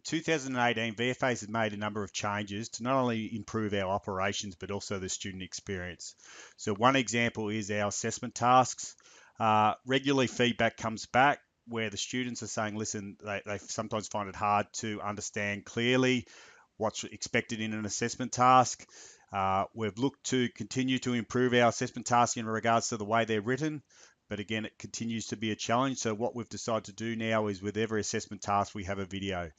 2018, VFA has made a number of changes to not only improve our operations, but also the student experience. So one example is our assessment tasks. Regularly feedback comes back where the students are saying, listen, they sometimes find it hard to understand clearly what's expected in an assessment task. We've looked to continue to improve our assessment tasks in regards to the way they're written, but again, it continues to be a challenge. So what we've decided to do now is with every assessment task, we have a video.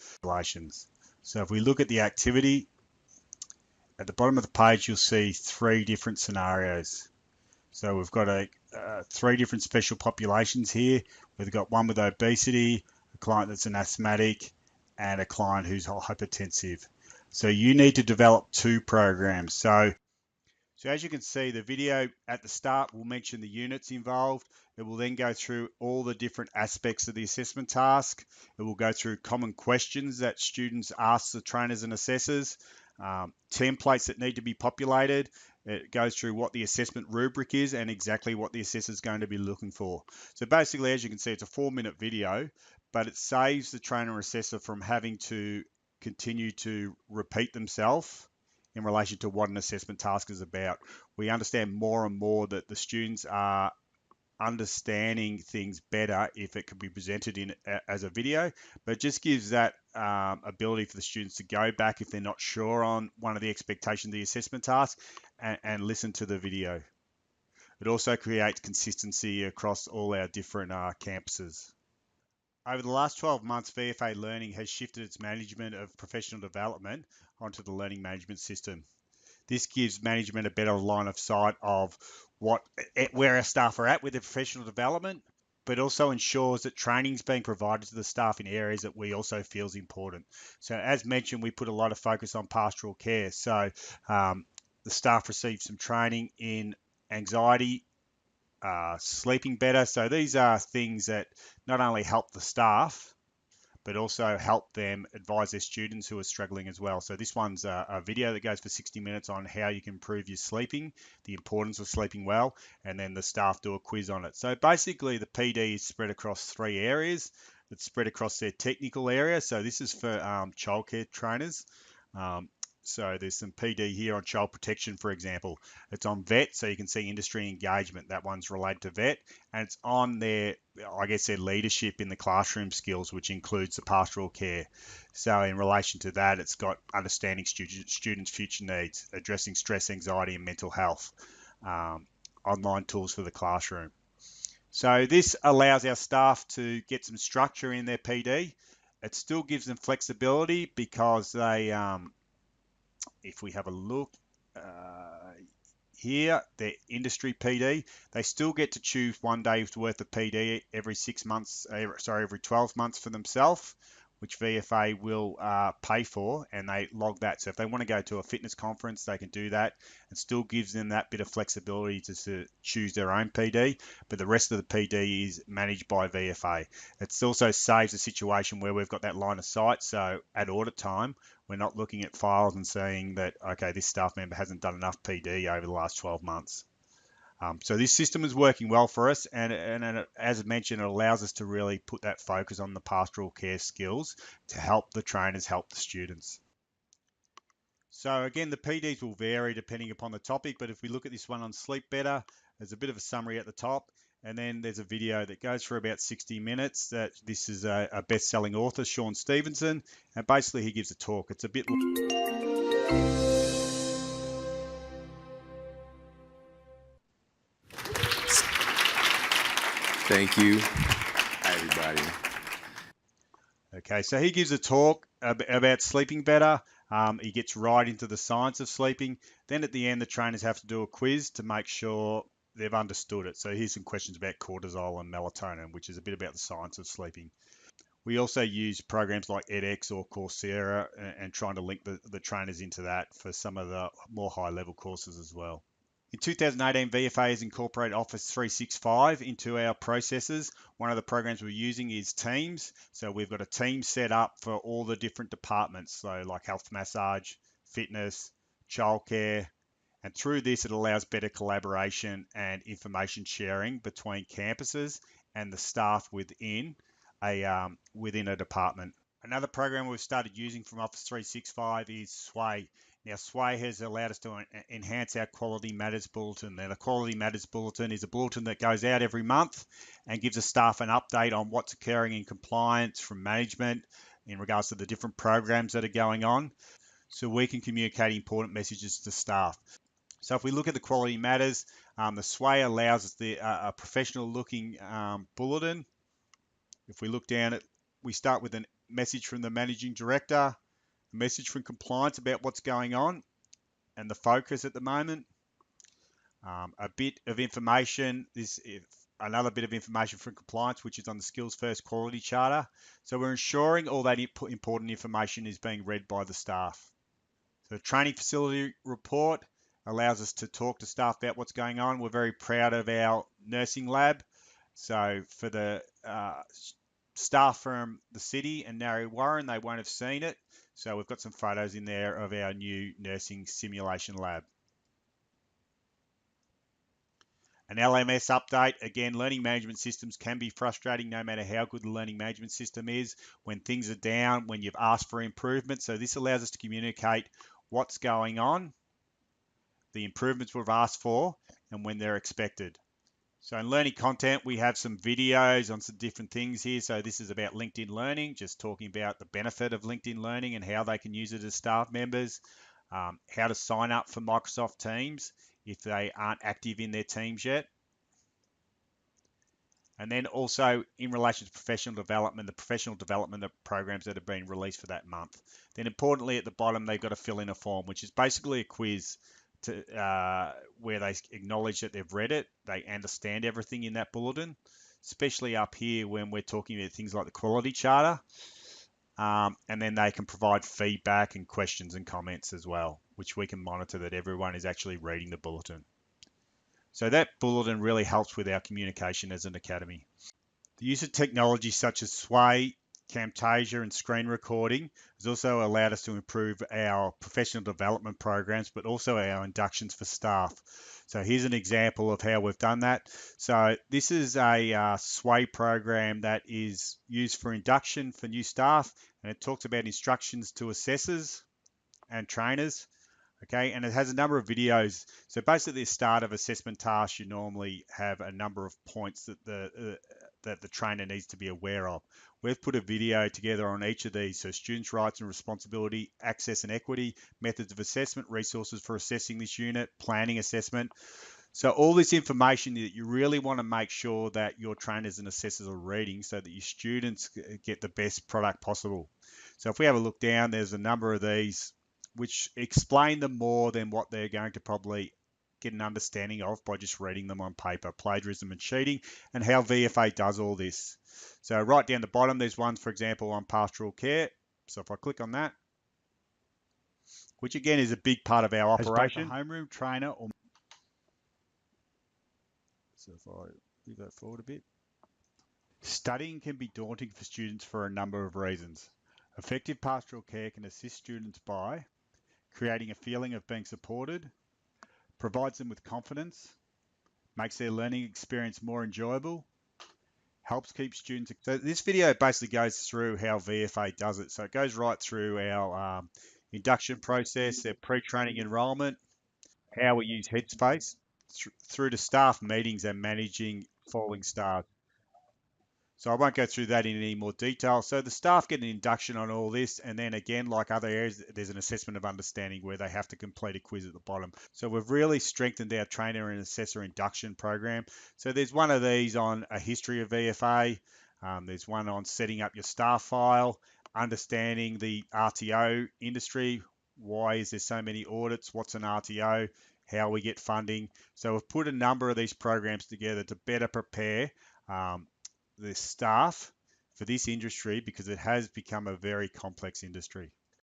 So if we look at the activity, at the bottom of the page, you'll see 3 different scenarios. So we've got 3 different special populations here. We've got one with obesity, a client that's an asthmatic, and a client who's hypertensive. So you need to develop 2 programs. So as you can see, the video at the start will mention the units involved. It will then go through all the different aspects of the assessment task. It will go through common questions that students ask the trainers and assessors, templates that need to be populated. It goes through what the assessment rubric is and exactly what the assessor is going to be looking for. So basically, as you can see, it's a 4-minute video, but it saves the trainer or assessor from having to continue to repeat themselves in relation to what an assessment task is about. We understand more and more that the students are understanding things better if it can be presented in as a video, but it just gives that ability for the students to go back if they're not sure on one of the expectations of the assessment task and listen to the video. It also creates consistency across all our different campuses. Over the last 12 months, VFA Learning has shifted its management of professional development onto the learning management system. This gives management a better line of sight of where our staff are at with their professional development, but also ensures that training is being provided to the staff in areas that we also feel is important. So as mentioned, we put a lot of focus on pastoral care. So the staff receive some training in anxiety, sleeping better. So these are things that not only help the staff, but also help them advise their students who are struggling as well. So this one's a video that goes for 60 minutes on how you can improve your sleeping, the importance of sleeping well, and then the staff do a quiz on it. So basically the PD is spread across 3 areas. It's spread across their technical area. So this is for childcare trainers. So there's some PD here on child protection, for example. It's on vet, so you can see industry engagement. That one's related to vet. And it's on their leadership in the classroom skills, which includes the pastoral care. So in relation to that, it's got understanding students' future needs, addressing stress, anxiety, and mental health, online tools for the classroom. So this allows our staff to get some structure in their PD. It still gives them flexibility because they, if we have a look here, their industry PD, they still get to choose 1 day's worth of PD every 12 months for themselves, which VFA will pay for, and they log that. So if they want to go to a fitness conference, they can do that. It still gives them that bit of flexibility to choose their own PD, but the rest of the PD is managed by VFA. It also saves a situation where we've got that line of sight. So at audit time, we're not looking at files and saying that, okay, this staff member hasn't done enough PD over the last 12 months. So this system is working well for us, and as mentioned, it allows us to really put that focus on the pastoral care skills to help the trainers help the students. So again, the PDs will vary depending upon the topic, but if we look at this one on sleep better, there's a bit of a summary at the top, and then there's a video that goes for about 60 minutes. That this is a best-selling author, Sean Stevenson, and basically he gives a talk. It's a bit... Thank you, everybody. Okay, so he gives a talk about sleeping better. He gets right into the science of sleeping. Then at the end, the trainers have to do a quiz to make sure they've understood it. So here's some questions about cortisol and melatonin, which is a bit about the science of sleeping. We also use programs like edX or Coursera and trying to link the trainers into that for some of the more high-level courses as well. In 2018, VFA has incorporated Office 365 into our processes. One of the programs we're using is Teams. So we've got a team set up for all the different departments, so like health massage, fitness, childcare. And through this, it allows better collaboration and information sharing between campuses and the staff within a department. Another program we've started using from Office 365 is Sway. Now, Sway has allowed us to enhance our Quality Matters Bulletin. Now, the Quality Matters Bulletin is a bulletin that goes out every month and gives the staff an update on what's occurring in compliance from management in regards to the different programs that are going on, so we can communicate important messages to staff. So if we look at the Quality Matters, the Sway allows us a professional looking bulletin. If we look down at, we start with a message from the managing director, a message from compliance about what's going on and the focus at the moment, a bit of information, another bit of information from compliance, which is on the Skills First Quality Charter. So we're ensuring all that important information is being read by the staff. So the training facility report allows us to talk to staff about what's going on. We're very proud of our nursing lab. So for the staff from the city and Narre Warren, they won't have seen it. So we've got some photos in there of our new nursing simulation lab. An LMS update, again, learning management systems can be frustrating no matter how good the learning management system is, when things are down, when you've asked for improvement. So this allows us to communicate what's going on, the improvements we've asked for, and when they're expected. So in learning content, we have some videos on some different things here. So this is about LinkedIn Learning, just talking about the benefit of LinkedIn Learning and how they can use it as staff members, how to sign up for Microsoft Teams if they aren't active in their teams yet. And then also in relation to professional development, the professional development of programs that have been released for that month. Then importantly at the bottom, they've got to fill in a form, which is basically a quiz where they acknowledge that they've read it, they understand everything in that bulletin, especially up here when we're talking about things like the quality charter, and then they can provide feedback and questions and comments as well, which we can monitor that everyone is actually reading the bulletin. So that bulletin really helps with our communication as an academy. The use of technology such as Sway, Camtasia and screen recording has also allowed us to improve our professional development programs, but also our inductions for staff. So here's an example of how we've done that. So this is a Sway program that is used for induction for new staff, and it talks about instructions to assessors and trainers. Okay, and it has a number of videos. So basically, at the start of assessment tasks, you normally have a number of points that the trainer needs to be aware of. We've put a video together on each of these. So students' rights and responsibility, access and equity, methods of assessment, resources for assessing this unit, planning assessment. So all this information that you really want to make sure that your trainers and assessors are reading so that your students get the best product possible. So if we have a look down, there's a number of these which explain them more than what they're going to probably get an understanding of by just reading them on paper, plagiarism and cheating, and how VFA does all this. So right down the bottom, there's one, for example, on pastoral care. So if I click on that, which again is a big part of our operation. Homeroom trainer or so if I move that forward a bit. Studying can be daunting for students for a number of reasons. Effective pastoral care can assist students by creating a feeling of being supported, provides them with confidence, makes their learning experience more enjoyable, helps keep students. So this video basically goes through how VFA does it. So it goes right through our induction process, their pre-training enrollment, how we use Headspace, through to staff meetings and managing falling staff. So I won't go through that in any more detail. So the staff get an induction on all this, and then again, like other areas, there's an assessment of understanding where they have to complete a quiz at the bottom. So we've really strengthened our trainer and assessor induction program. So there's one of these on a history of VFA. There's one on setting up your staff file, understanding the RTO industry. Why is there so many audits? What's an RTO? How we get funding. So we've put a number of these programs together to better prepare the staff for this industry, because it has become a very complex industry.